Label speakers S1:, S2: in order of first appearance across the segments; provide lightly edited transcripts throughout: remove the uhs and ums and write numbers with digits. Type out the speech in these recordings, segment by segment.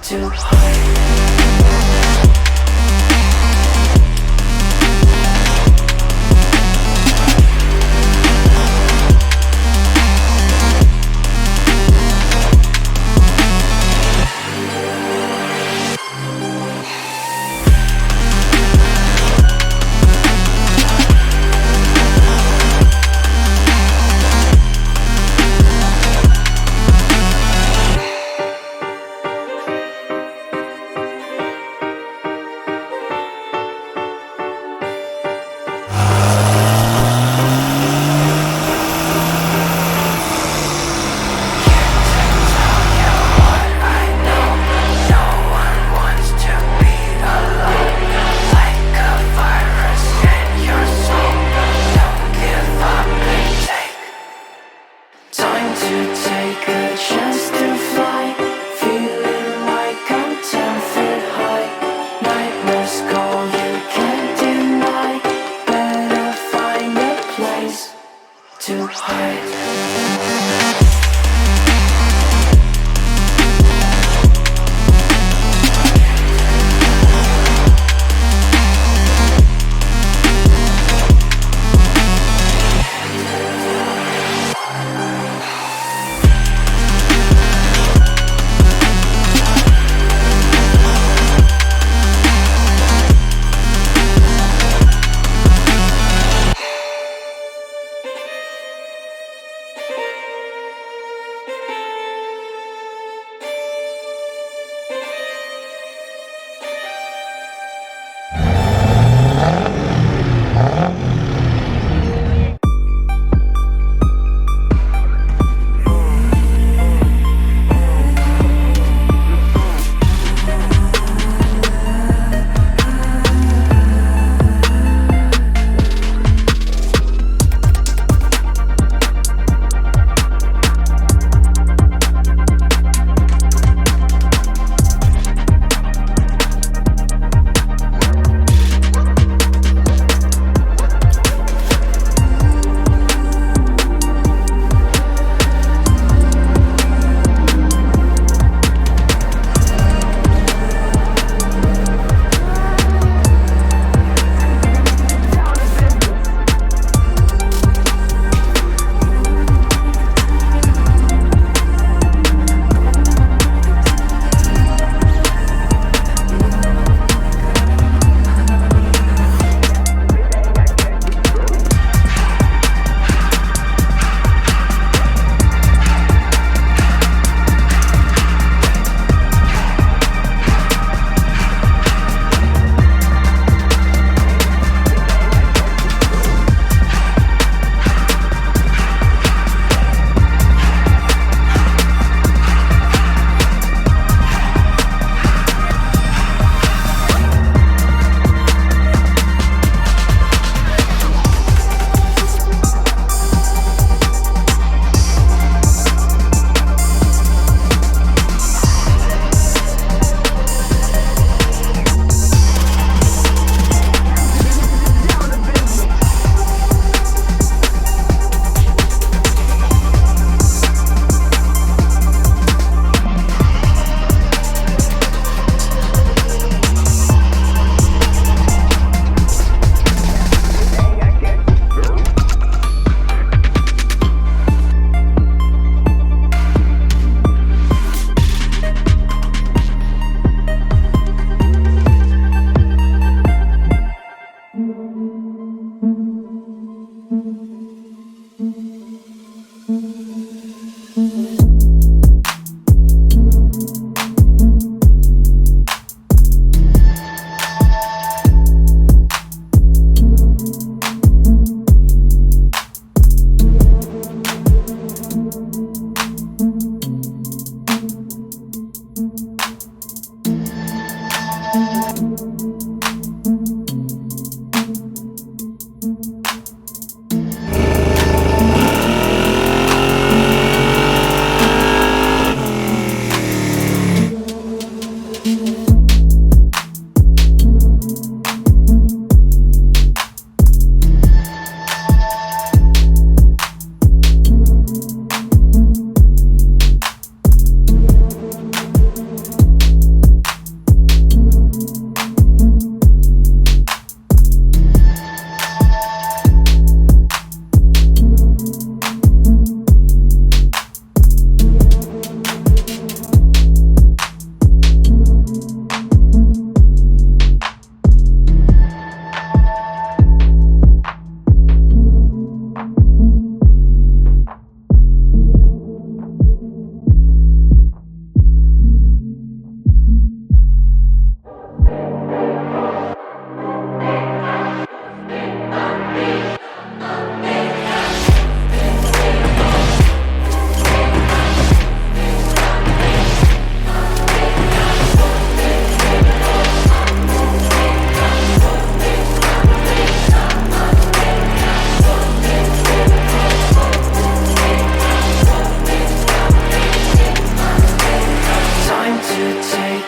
S1: too high.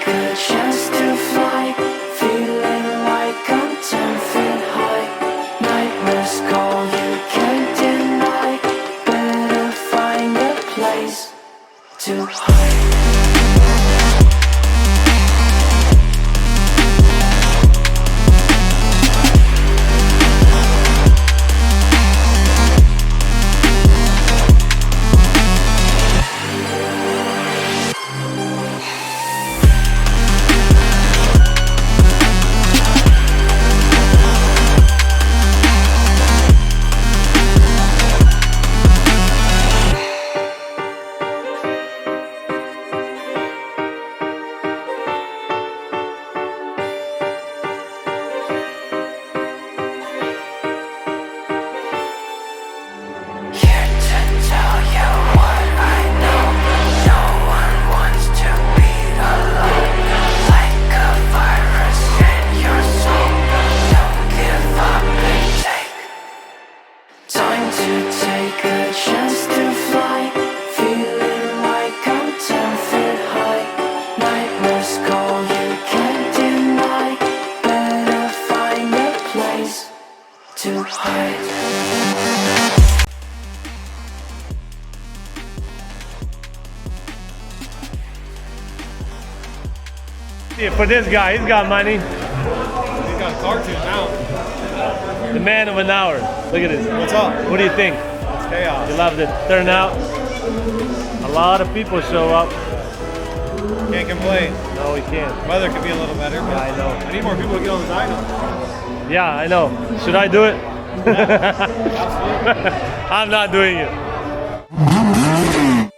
S1: take a chance to fly, feeling like I'm 10 feet high. Nightmares call, you can't deny. Better find a place to hide. Time to take a chance to fly, feeling like I'm 10 feet high. Nightmares call, you can't deny. Better find a place to hide.
S2: Yeah, for this guy, he's got money.
S3: He's got a cartoon now.
S2: The man of an hour. Look at this.
S3: What's up?
S2: What do you think?
S3: It's chaos.
S2: You loved it. Turnout. A lot of people show up.
S3: Can't complain.
S2: No, we can't.
S3: Weather could be a little better. But
S2: I know.
S3: I need more people to get on the dyno.
S2: Yeah, I know. Should I do it?
S3: Absolutely.
S2: I'm not doing it.